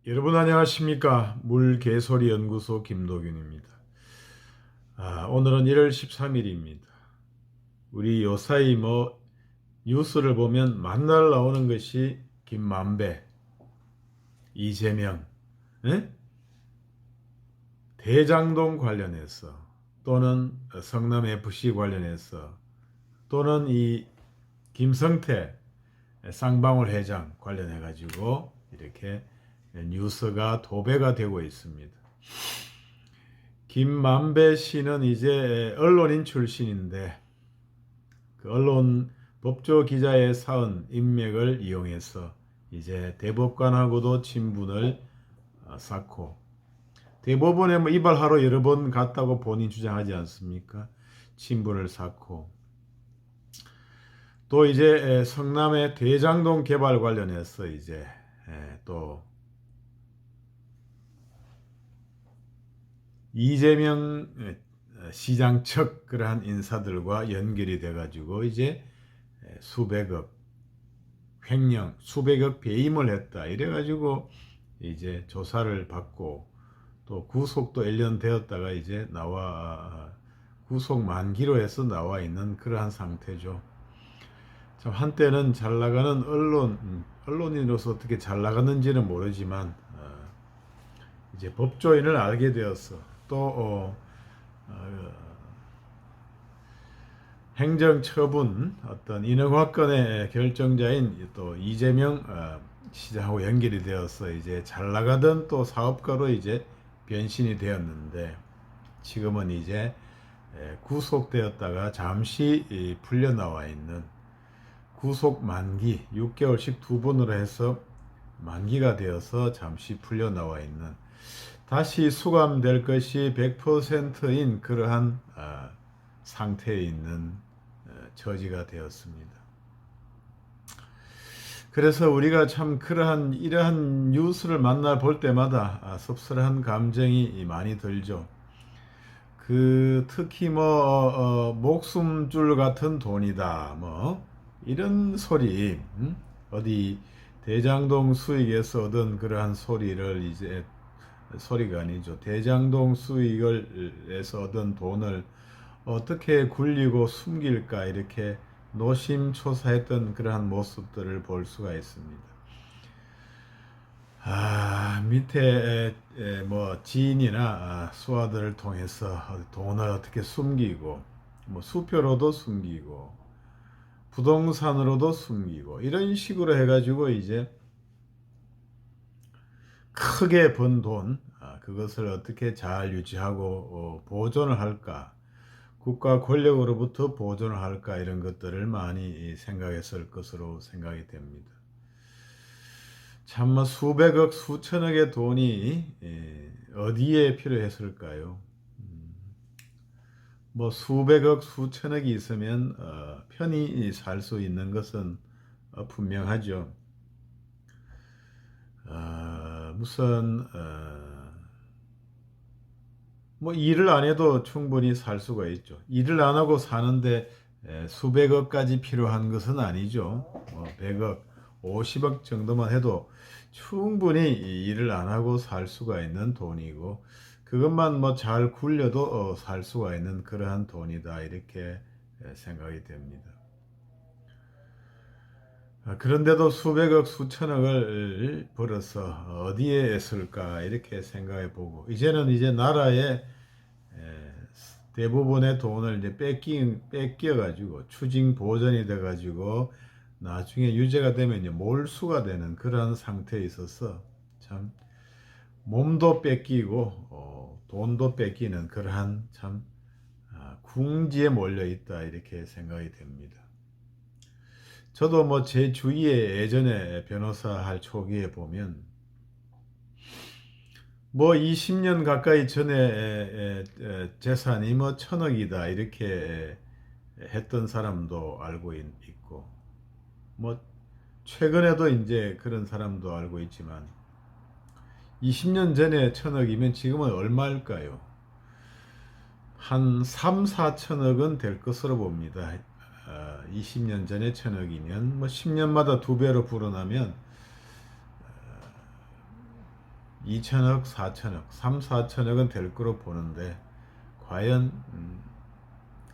여러분 안녕하십니까? 물개소리 연구소 김도균입니다. 오늘은 1월 13일입니다. 우리 요사이 뉴스를 보면 만날 나오는 것이 김만배, 이재명, 에? 대장동 관련해서 또는 성남FC 관련해서 또는 이 김성태 쌍방울 회장 관련해 가지고 이렇게 뉴스가 도배가 되고 있습니다. 김만배 씨는 이제 언론인 출신인데 그 언론 법조 기자의 사은 인맥을 이용해서 이제 대법관하고도 친분을 쌓고 대법원에 이발하러 여러 번 갔다고 본인 주장하지 않습니까? 친분을 쌓고 또 이제 성남의 대장동 개발 관련해서 이제 또 이재명 시장 측 그러한 인사들과 연결이 돼가지고 이제 수백억 횡령, 수백억 배임을 했다. 이래가지고 이제 조사를 받고 또 구속도 1년 되었다가 이제 구속 만기로 해서 나와 있는 그러한 상태죠. 참 한때는 잘 나가는 언론인으로서 어떻게 잘 나갔는지는 모르지만 이제 법조인을 알게 되어서 또 행정처분 어떤 인허가권의 결정자인 또 이재명 시장하고 연결이 되어서 이제 잘 나가던 또 사업가로 이제 변신이 되었는데 지금은 이제 구속되었다가 잠시 풀려 나와 있는 구속 만기 6개월씩 두 번으로 해서 만기가 되어서 잠시 풀려 나와 있는 다시 수감될 것이 100%인 그러한 상태에 있는 처지가 되었습니다. 그래서 우리가 참 이러한 뉴스를 만나 볼 때마다 섭섭한 감정이 많이 들죠. 특히 목숨줄 같은 돈이다 이런 소리 어디 대장동 수익에서 얻은 그러한 소리를 이제 소리가 아니죠. 대장동 수익에서 얻은 돈을 어떻게 굴리고 숨길까 이렇게 노심초사했던 그러한 모습들을 볼 수가 있습니다. 밑에 지인이나 수하들을 통해서 돈을 어떻게 숨기고 수표로도 숨기고 부동산으로도 숨기고 이런 식으로 해가지고 이제 크게 번 돈, 그것을 어떻게 잘 유지하고 보존을 할까, 국가 권력으로부터 보존을 할까 이런 것들을 많이 생각했을 것으로 생각이 됩니다. 참 수백억, 수천억의 돈이 어디에 필요했을까요? 수백억, 수천억이 있으면 편히 살 수 있는 것은 분명하죠. 무슨 일을 안 해도 충분히 살 수가 있죠. 일을 안 하고 사는데 수백억까지 필요한 것은 아니죠. 100억, 50억 정도만 해도 충분히 일을 안 하고 살 수가 있는 돈이고 그것만 잘 굴려도 살 수가 있는 그러한 돈이다 이렇게 생각이 됩니다. 그런데도 수백억, 수천억을 벌어서 어디에 쓸까 이렇게 생각해 보고 이제는 이제 나라의 대부분의 돈을 이제 뺏겨 가지고 추징 보전이 돼 가지고 나중에 유죄가 되면 이제 몰수가 되는 그런 상태에 있어서 참 몸도 뺏기고 돈도 뺏기는 그러한 참 궁지에 몰려 있다 이렇게 생각이 됩니다. 저도 제 주위에 예전에 변호사 할 초기에 보면 20년 가까이 전에 재산이 1,000억이다 이렇게 했던 사람도 알고 있고 최근에도 이제 그런 사람도 알고 있지만 20년 전에 1,000억이면 지금은 얼마일까요? 한 3, 4천억은 될 것으로 봅니다. 20년 전에 1,000억이면 10년마다 2배로 불어나면 2천억, 4천억, 3, 4천억은 될 거로 보는데 과연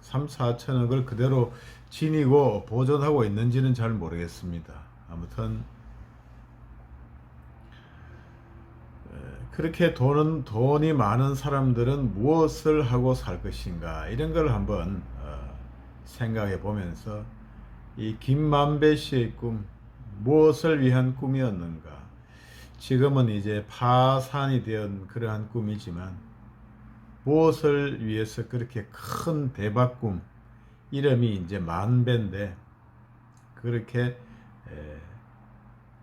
3, 4천억을 그대로 지니고 보존하고 있는지는 잘 모르겠습니다. 아무튼 그렇게 돈이 많은 사람들은 무엇을 하고 살 것인가 이런 걸 한번 생각해 보면서 이 김만배 씨의 꿈 무엇을 위한 꿈이었는가 지금은 이제 파산이 된 그러한 꿈이지만 무엇을 위해서 그렇게 큰 대박 꿈 이름이 이제 만배인데 그렇게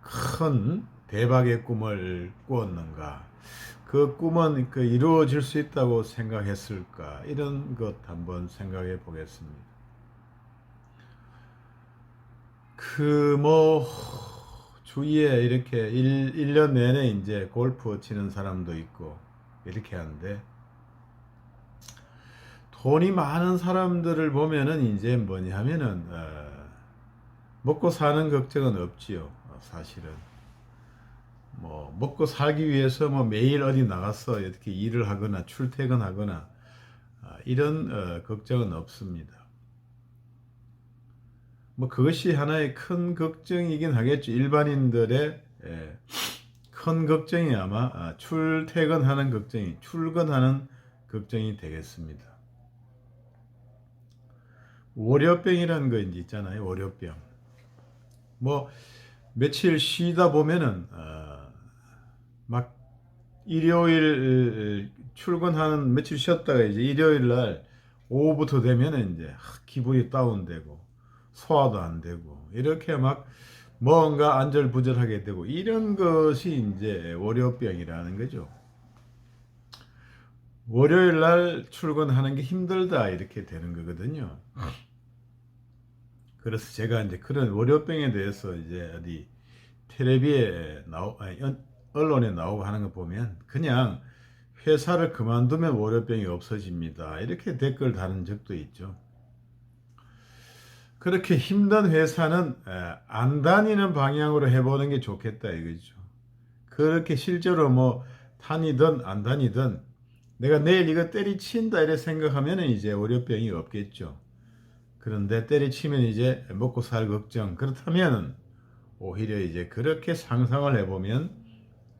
큰 대박의 꿈을 꾸었는가 그 꿈은 이루어질 수 있다고 생각했을까 이런 것 한번 생각해 보겠습니다. 주위에 이렇게 1년 내내 이제 골프 치는 사람도 있고 이렇게 하는데 돈이 많은 사람들을 보면은 이제 뭐냐면은 먹고 사는 걱정은 없지요. 사실은 뭐 먹고 살기 위해서 뭐 매일 어디 나가서 이렇게 일을 하거나 출퇴근하거나 이런 걱정은 없습니다. 뭐 그것이 하나의 큰 걱정이긴 하겠죠. 일반인들의 큰 걱정이 아마 출퇴근하는 걱정이 출근하는 걱정이 되겠습니다. 월요병이라는 거 있잖아요. 월요병. 뭐 며칠 쉬다 보면은 막 일요일 출근하는 며칠 쉬었다가 이제 일요일 날 오후부터 되면은 이제 기분이 다운되고 소화도 안 되고 이렇게 막 뭔가 안절부절하게 되고 이런 것이 이제 월요병이라는 거죠. 월요일 날 출근하는 게 힘들다 이렇게 되는 거거든요. 그래서 제가 이제 그런 월요병에 대해서 이제 어디 텔레비에 언론에 나오고 하는 거 보면 그냥 회사를 그만두면 월요병이 없어집니다. 이렇게 댓글 다는 적도 있죠. 그렇게 힘든 회사는 안 다니는 방향으로 해보는 게 좋겠다 이거죠. 그렇게 실제로 뭐 다니든 안 다니든 내가 내일 이거 때리친다 이렇게 생각하면 이제 월요병이 없겠죠. 그런데 때리치면 이제 먹고 살 걱정 그렇다면 오히려 이제 그렇게 상상을 해보면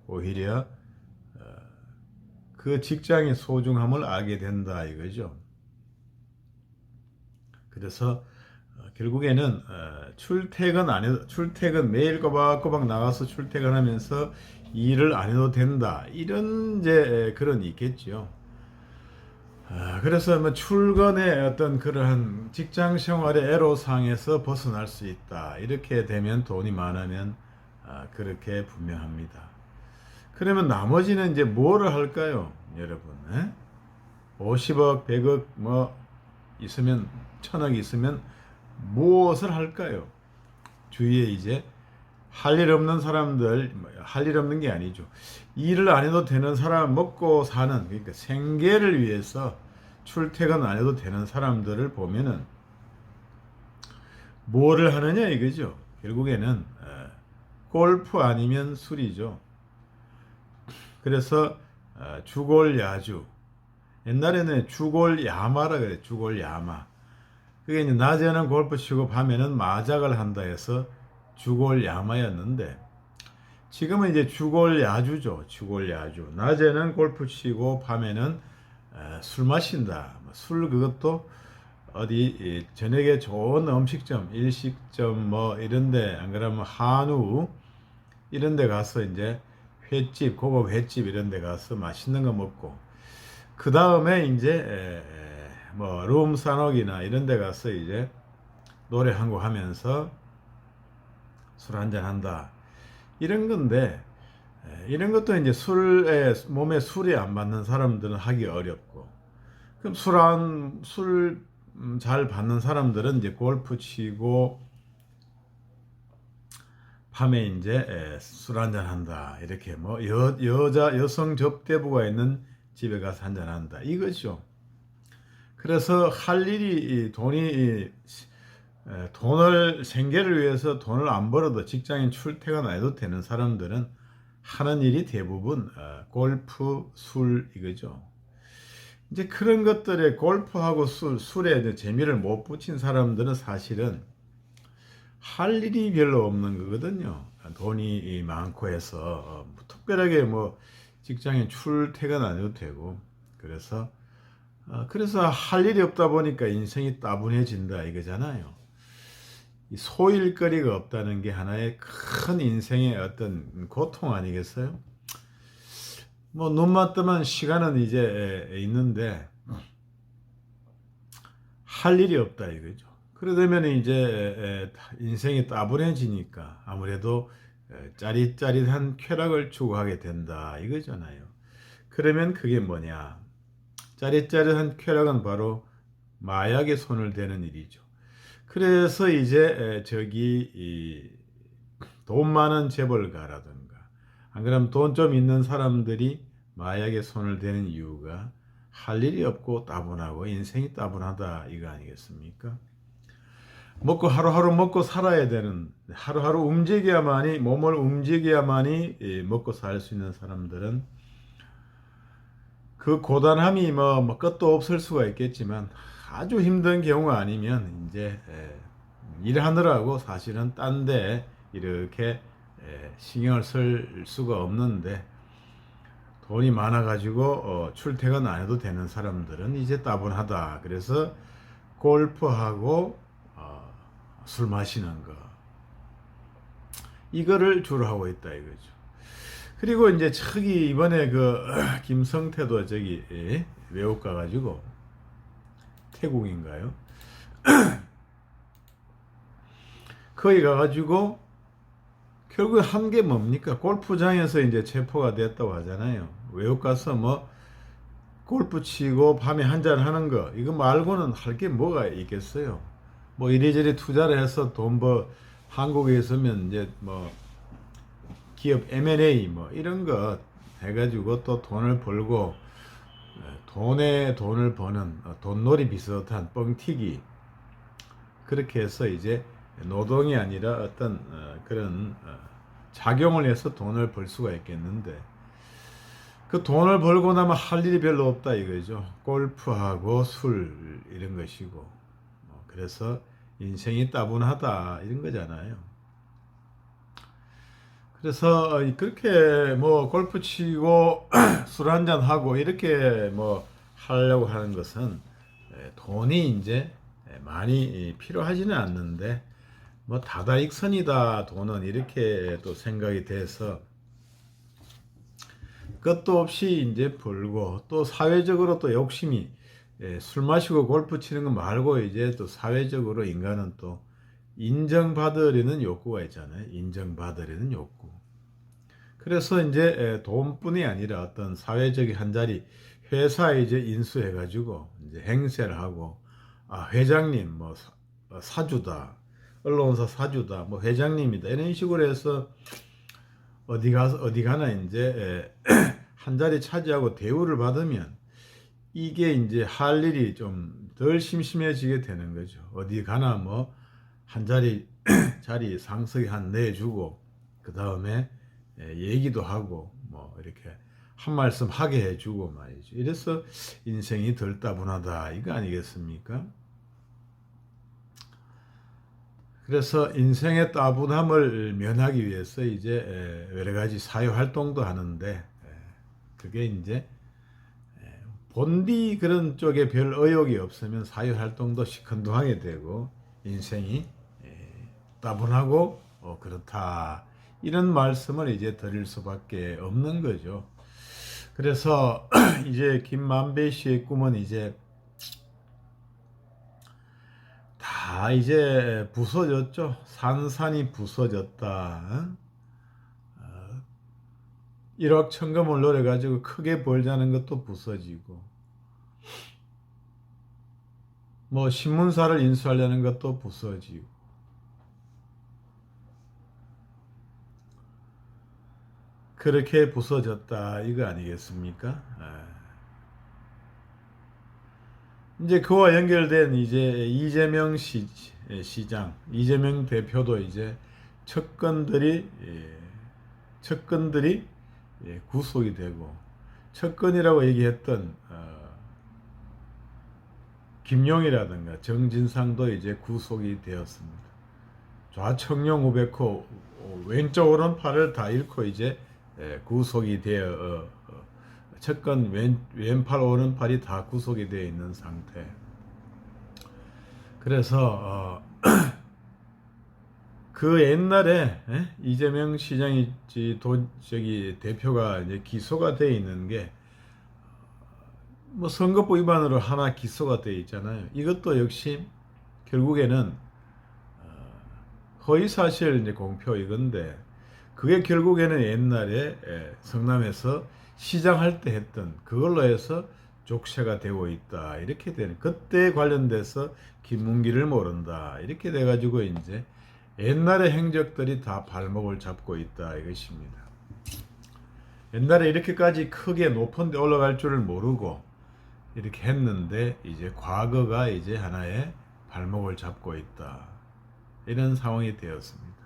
오히려 그 직장의 소중함을 알게 된다 이거죠. 그래서 결국에는 출퇴근 안 해도 출퇴근 매일 꼬박꼬박 나가서 출퇴근하면서 일을 안 해도 된다 이런 이제 그런 있겠죠. 그래서 뭐 출근의 어떤 그러한 직장 생활의 애로사항에서 벗어날 수 있다 이렇게 되면 돈이 많으면 그렇게 분명합니다. 그러면 나머지는 이제 뭐를 할까요, 여러분? 50억, 100억 뭐 있으면 1000억 있으면 무엇을 할까요? 주위에 이제 할 일 없는 사람들, 할 일 없는 게 아니죠. 일을 안 해도 되는 사람, 먹고 사는, 그러니까 생계를 위해서 출퇴근 안 해도 되는 사람들을 보면은 뭐를 하느냐 이거죠. 결국에는 골프 아니면 술이죠. 그래서 주골야주. 옛날에는 주골야마라 그래. 주골야마. 그게 이제 낮에는 골프 치고 밤에는 마작을 한다 해서 주골야마였는데 지금은 이제 주골야주죠. 주골야주. 낮에는 골프 치고 밤에는 술 마신다. 술 그것도 어디 저녁에 좋은 음식점, 일식점 뭐 이런데 안 그러면 한우 이런데 가서 이제 횟집, 고급 횟집 이런데 가서 맛있는 거 먹고 그 다음에 이제 뭐 룸사녹이나 이런데 가서 이제 노래 한 곡 하면서 술 한잔 한다. 이런 건데 이런 것도 이제 몸에 술이 안 맞는 사람들은 하기 어렵고 그럼 술 잘 받는 사람들은 이제 골프 치고 밤에 이제 술 한잔 한다. 이렇게 뭐 여성 접대부가 있는 집에 가서 한잔 한다. 이거죠. 그래서 할 일이 돈을 생계를 위해서 돈을 안 벌어도 직장인 출퇴근 안 해도 되는 사람들은 하는 일이 대부분 골프, 술 이거죠. 이제 그런 것들에 골프하고 술에 이제 재미를 못 붙인 사람들은 사실은 할 일이 별로 없는 거거든요. 돈이 많고 해서 특별하게 뭐 직장에 출퇴근 안 해도 되고 그래서 할 일이 없다 보니까 인생이 따분해진다 이거잖아요. 이 소일거리가 없다는 게 하나의 큰 인생의 어떤 고통 아니겠어요? 뭐 눈만 뜨면 시간은 이제 있는데 할 일이 없다 이거죠. 그러다면 이제 인생이 따분해지니까 아무래도 짜릿짜릿한 쾌락을 추구하게 된다 이거잖아요. 그러면 그게 뭐냐? 짜릿짜릿한 쾌락은 바로 마약에 손을 대는 일이죠. 그래서 이제 저기 돈 많은 재벌가라든가 안 그러면 돈 좀 있는 사람들이 마약에 손을 대는 이유가 할 일이 없고 따분하고 인생이 따분하다 이거 아니겠습니까? 먹고 하루하루 먹고 살아야 되는 하루하루 움직여야만이 몸을 움직여야만이 먹고 살 수 있는 사람들은 그 고단함이 뭐 끝도 없을 수가 있겠지만 아주 힘든 경우가 아니면 이제 일하느라고 사실은 딴 데 이렇게 신경을 쓸 수가 없는데 돈이 많아가지고 출퇴근 안 해도 되는 사람들은 이제 따분하다. 그래서 골프하고 술 마시는 거 이거를 주로 하고 있다 이거죠. 그리고 이제 저기 이번에 그 김성태도 저기 외국 가가지고 태국인가요? 거기 가가지고 결국 한 게 뭡니까? 골프장에서 이제 체포가 됐다고 하잖아요. 외국 가서 뭐 골프 치고 밤에 한잔 하는 거 이거 말고는 할 게 뭐가 있겠어요? 뭐 이리저리 투자를 해서 돈 한국에 있으면 이제 뭐 기업 M&A 뭐 이런 거 해가지고 또 돈을 벌고 돈에 돈을 버는 돈놀이 비슷한 뻥튀기 그렇게 해서 이제 노동이 아니라 어떤 그런 작용을 해서 돈을 벌 수가 있겠는데 그 돈을 벌고 나면 할 일이 별로 없다 이거죠. 골프하고 술 이런 것이고 그래서 인생이 따분하다 이런 거잖아요. 그래서 그렇게 뭐 골프 치고 술 한잔 하고 이렇게 뭐 하려고 하는 것은 돈이 이제 많이 필요하지는 않는데 뭐 다다익선이다 돈은 이렇게 또 생각이 돼서 끝도 없이 이제 벌고 또 사회적으로 또 욕심이 술 마시고 골프 치는 거 말고 이제 또 사회적으로 인간은 또 인정받으려는 욕구가 있잖아요. 인정받으려는 욕구. 그래서 이제 돈뿐이 아니라 어떤 사회적인 한 자리 회사에 이제 인수해가지고 이제 행세를 하고 회장님 뭐 사주다 언론사 사주다 뭐 회장님이다 이런 식으로 해서 어디 가나 이제 한 자리 차지하고 대우를 받으면 이게 이제 할 일이 좀 덜 심심해지게 되는 거죠. 어디 가나 뭐 한 자리 상석에 한 내주고 그 다음에 얘기도 하고 뭐 이렇게 한 말씀 하게 해주고 말이죠. 이래서 인생이 덜 따분하다 이거 아니겠습니까? 그래서 인생의 따분함을 면하기 위해서 이제 여러 가지 사회 활동도 하는데 그게 이제 본디 그런 쪽에 별 의욕이 없으면 사회 활동도 시큰둥하게 되고 인생이 따분하고 그렇다 이런 말씀을 이제 드릴 수밖에 없는 거죠. 그래서 이제 김만배 씨의 꿈은 이제 다 이제 부서졌죠. 산산이 부서졌다. 1억 천금을 노려가지고 크게 벌자는 것도 부서지고 뭐 신문사를 인수하려는 것도 부서지고 그렇게 부서졌다 이거 아니겠습니까? 이제 그와 연결된 이제 이재명 시장, 이재명 대표도 이제 척건들이 구속이 되고 척근이라고 얘기했던 김용이라든가 정진상도 이제 구속이 되었습니다. 좌청룡 우백호 왼쪽 오른팔을 다 잃고 이제 구속이 되어 척근 왼팔 오른팔이 다 구속이 되어 있는 상태. 그래서 그 옛날에 이재명 시장이 저기 대표가 이제 기소가 돼 있는 게 뭐 선거법 위반으로 하나 기소가 돼 있잖아요. 이것도 역시 결국에는 허위사실 이제 공표 이건데 그게 결국에는 옛날에 성남에서 시장할 때 했던 그걸로 해서 족쇄가 되고 있다 이렇게 되는 그때 관련돼서 김문기를 모른다 이렇게 돼가지고 이제 옛날의 행적들이 다 발목을 잡고 있다 이것입니다. 옛날에 이렇게까지 크게 높은 데 올라갈 줄을 모르고 이렇게 했는데 이제 과거가 이제 하나의 발목을 잡고 있다 이런 상황이 되었습니다.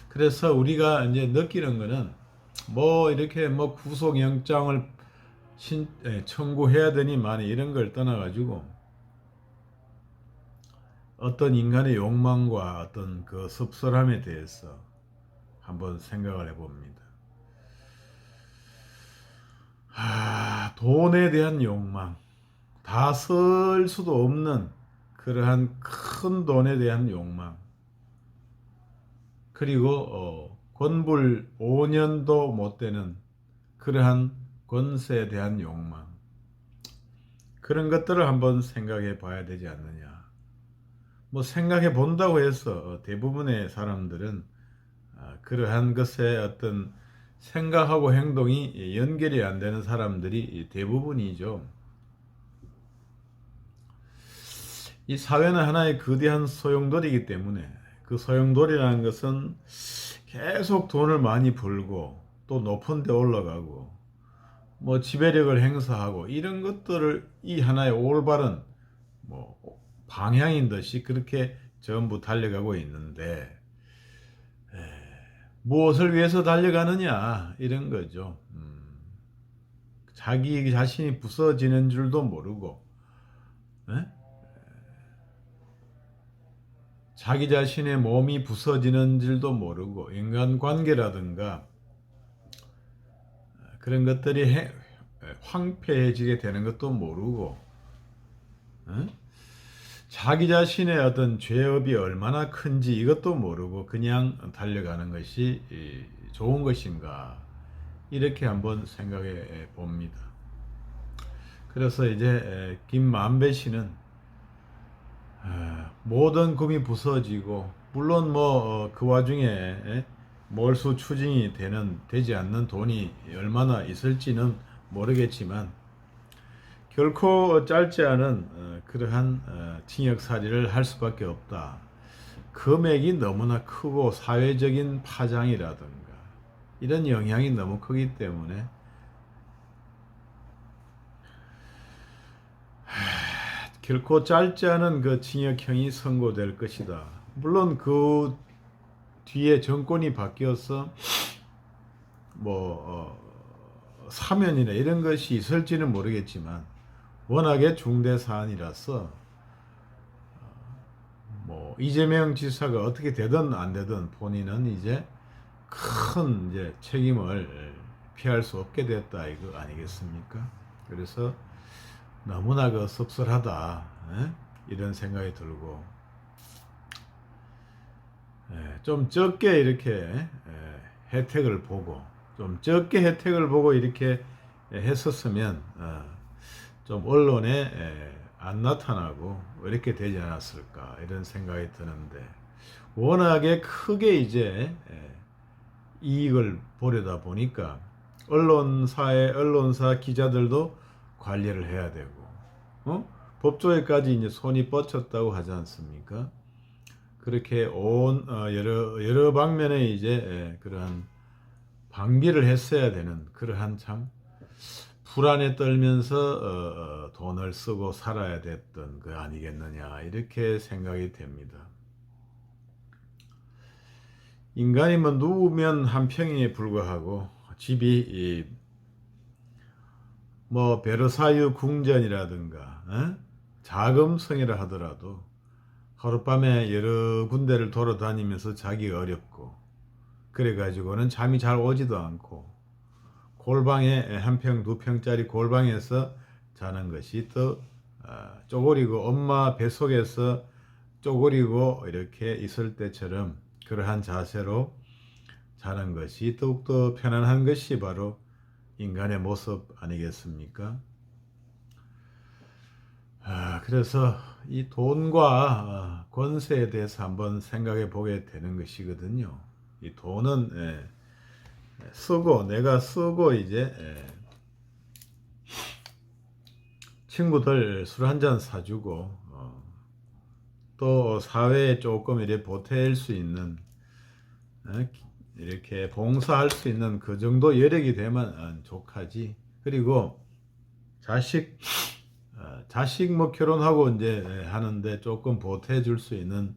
그래서 우리가 이제 느끼는 거는 뭐 이렇게 뭐 구속영장을 청구해야 되니만 이런 걸 떠나가지고 어떤 인간의 욕망과 어떤 그 섭섭함에 대해서 한번 생각을 해봅니다. 돈에 대한 욕망, 다 쓸 수도 없는 그러한 큰 돈에 대한 욕망, 그리고 권불 5년도 못 되는 그러한 권세에 대한 욕망, 그런 것들을 한번 생각해 봐야 되지 않느냐. 뭐 생각해 본다고 해서 대부분의 사람들은 그러한 것에 어떤 생각하고 행동이 연결이 안 되는 사람들이 대부분이죠. 이 사회는 하나의 거대한 소용돌이이기 때문에 그 소용돌이라는 것은 계속 돈을 많이 벌고 또 높은 데 올라가고 뭐 지배력을 행사하고 이런 것들을 이 하나의 올바른 뭐 방향인 듯이 그렇게 전부 달려가고 있는데 무엇을 위해서 달려가느냐 이런 거죠. 자기 자신이 부서지는 줄도 모르고 자기 자신의 몸이 부서지는 줄도 모르고 인간관계라든가 그런 것들이 황폐해지게 되는 것도 모르고 자기 자신의 어떤 죄업이 얼마나 큰지 이것도 모르고 그냥 달려가는 것이 좋은 것인가 이렇게 한번 생각해 봅니다. 그래서 이제 김만배 씨는 모든 금이 부서지고 물론 뭐 그 와중에 몰수 추징이 되지 않는 돈이 얼마나 있을지는 모르겠지만 결코 짧지 않은 그러한 징역살이를 할 수밖에 없다. 금액이 너무나 크고 사회적인 파장이라든가 이런 영향이 너무 크기 때문에 결코 짧지 않은 그 징역형이 선고될 것이다. 물론 그 뒤에 정권이 바뀌어서 뭐 사면이나 이런 것이 있을지는 모르겠지만 워낙에 중대 사안이라서 뭐 이재명 지사가 어떻게 되든 안 되든 본인은 이제 큰 이제 책임을 피할 수 없게 됐다 이거 아니겠습니까? 그래서 너무나 그 섭섭하다 이런 생각이 들고 좀 적게 이렇게 혜택을 보고 좀 적게 혜택을 보고 이렇게 했었으면 좀 언론에 안 나타나고 이렇게 되지 않았을까 이런 생각이 드는데 워낙에 크게 이제 이익을 보려다 보니까 언론사 기자들도 관리를 해야 되고 법조에까지 이제 손이 뻗쳤다고 하지 않습니까? 그렇게 여러 방면에 이제 그러한 방비를 했어야 되는 그러한 참 불안에 떨면서 돈을 쓰고 살아야 됐던 거 아니겠느냐 이렇게 생각이 됩니다. 인간이 뭐 누우면 한 평에 불과하고 집이 뭐 베르사유 궁전이라든가 자금성이라 하더라도 하룻밤에 여러 군데를 돌아다니면서 자기 어렵고 그래가지고는 잠이 잘 오지도 않고 골방에 한 평, 두 평짜리 골방에서 자는 것이 또 쪼그리고 엄마 뱃속에서 쪼그리고 이렇게 있을 때처럼 그러한 자세로 자는 것이 더욱더 편안한 것이 바로 인간의 모습 아니겠습니까? 그래서 이 돈과 권세에 대해서 한번 생각해 보게 되는 것이거든요. 이 돈은 쓰고 내가 쓰고 이제 친구들 술 한 잔 사주고 또 사회에 조금 이렇게 보탤 수 있는 이렇게 봉사할 수 있는 그 정도 여력이 되면 족하지. 그리고 자식 뭐 결혼하고 이제 하는데 조금 보태 줄 수 있는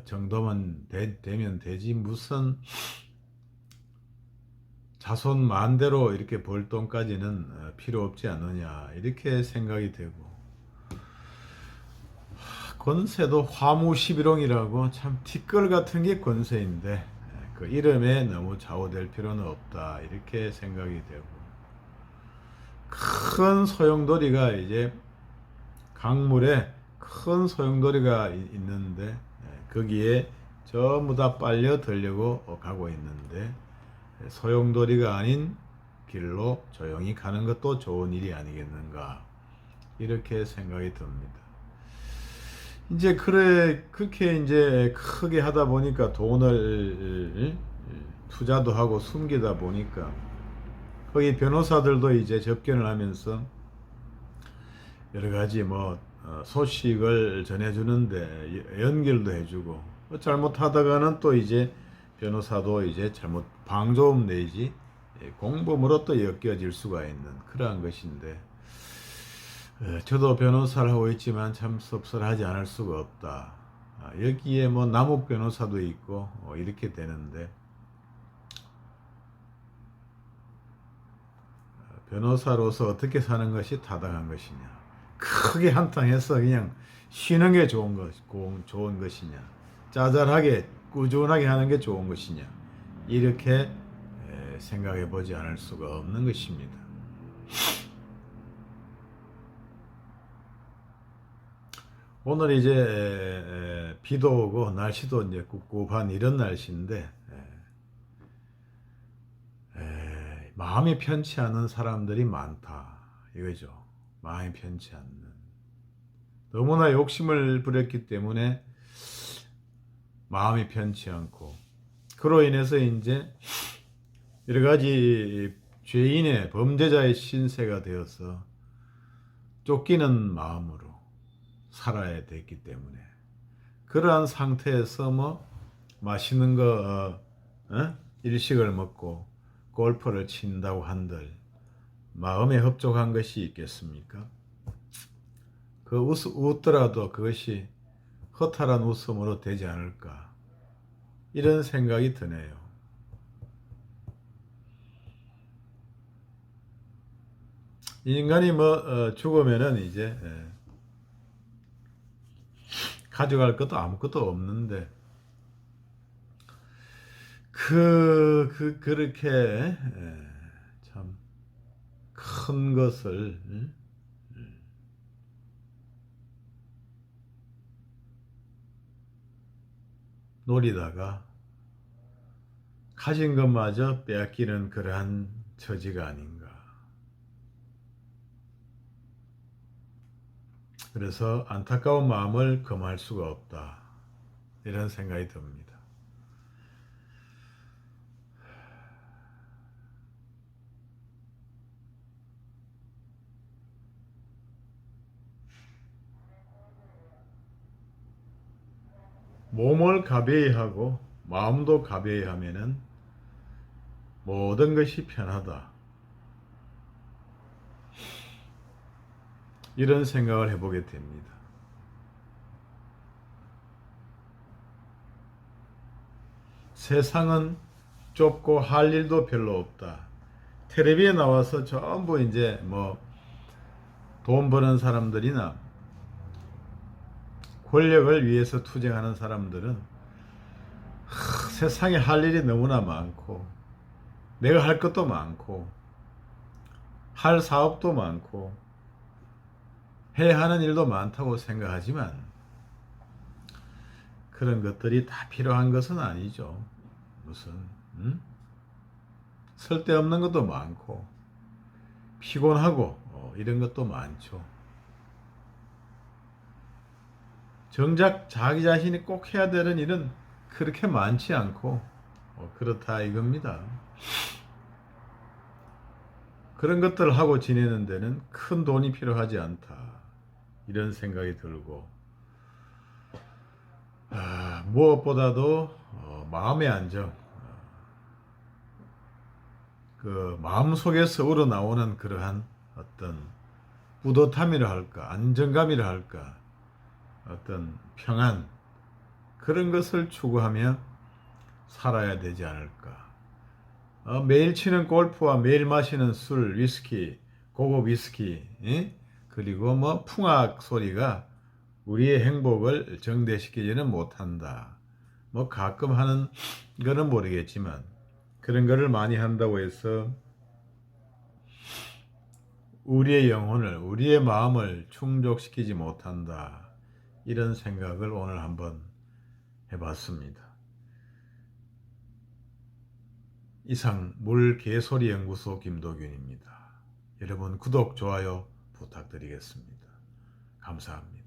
정도만 되면 되지. 무슨 자손 만대로 이렇게 벌 돈까지는 필요 없지 않느냐 이렇게 생각이 되고, 권세도 화무시비롱이라고 참 티끌 같은 게 권세인데 그 이름에 너무 좌우될 필요는 없다 이렇게 생각이 되고, 큰 소용돌이가 이제 강물에 큰 소용돌이가 있는데 거기에 전부 다 빨려 들려고 가고 있는데 소용돌이가 아닌 길로 조용히 가는 것도 좋은 일이 아니겠는가 이렇게 생각이 듭니다. 이제 그렇게 이제 크게 하다 보니까 돈을 투자도 하고 숨기다 보니까 거기 변호사들도 이제 접견을 하면서 여러 가지 뭐 소식을 전해주는데 연결도 해주고, 잘못하다가는 또 이제 변호사도 이제 잘못 방조음 내지 공범으로 또 엮여질 수가 있는 그러한 것인데, 저도 변호사를 하고 있지만 참 섭섭하지 않을 수가 없다. 여기에 뭐 남욱 변호사도 있고 이렇게 되는데, 변호사로서 어떻게 사는 것이 타당한 것이냐, 크게 한탕해서 그냥 쉬는 게 좋은 것이냐, 짜잘하게 꾸준하게 하는 게 좋은 것이냐, 이렇게 생각해 보지 않을 수가 없는 것입니다. 오늘 이제 비도 오고 날씨도 이제 꿉꿉한 이런 날씨인데 마음이 편치 않은 사람들이 많다 이거죠. 마음이 편치 않는, 너무나 욕심을 부렸기 때문에 마음이 편치 않고, 그로 인해서 이제 여러 가지 죄인의 범죄자의 신세가 되어서 쫓기는 마음으로 살아야 됐기 때문에, 그러한 상태에서 뭐 맛있는 거 일식을 먹고 골프를 친다고 한들 마음에 흡족한 것이 있겠습니까? 그 웃더라도 그것이 허탈한 웃음으로 되지 않을까 이런 생각이 드네요. 인간이 뭐 죽으면은 이제 가져갈 것도 아무것도 없는데 그렇게 참 큰 것을 노리다가 가진 것마저 빼앗기는 그러한 처지가 아닌가. 그래서 안타까운 마음을 금할 수가 없다 이런 생각이 듭니다. 몸을 가벼이 하고 마음도 가벼이 하면은 모든 것이 편하다 이런 생각을 해보게 됩니다. 세상은 좁고 할 일도 별로 없다. 텔레비에 나와서 전부 이제 뭐 돈 버는 사람들이나 권력을 위해서 투쟁하는 사람들은 세상에 할 일이 너무나 많고 내가 할 것도 많고 할 사업도 많고 해야 하는 일도 많다고 생각하지만 그런 것들이 다 필요한 것은 아니죠. 무슨 쓸데없는 것도 많고 피곤하고 이런 것도 많죠. 정작 자기 자신이 꼭 해야 되는 일은 그렇게 많지 않고 그렇다 이겁니다. 그런 것들을 하고 지내는 데는 큰 돈이 필요하지 않다. 이런 생각이 들고 무엇보다도 마음의 안정, 그 마음속에서 우러나오는 그러한 어떤 뿌듯함이라 할까, 안정감이라 할까, 어떤 평안, 그런 것을 추구하며 살아야 되지 않을까. 매일 치는 골프와 매일 마시는 술, 위스키, 고급 위스키, 그리고 뭐 풍악 소리가 우리의 행복을 정대시키지는 못한다. 뭐 가끔 하는 거는 모르겠지만 그런 거를 많이 한다고 해서 우리의 영혼을, 우리의 마음을 충족시키지 못한다. 이런 생각을 오늘 한번 해봤습니다. 이상 물개소리 연구소 김도균입니다. 여러분 구독, 좋아요 부탁드리겠습니다. 감사합니다.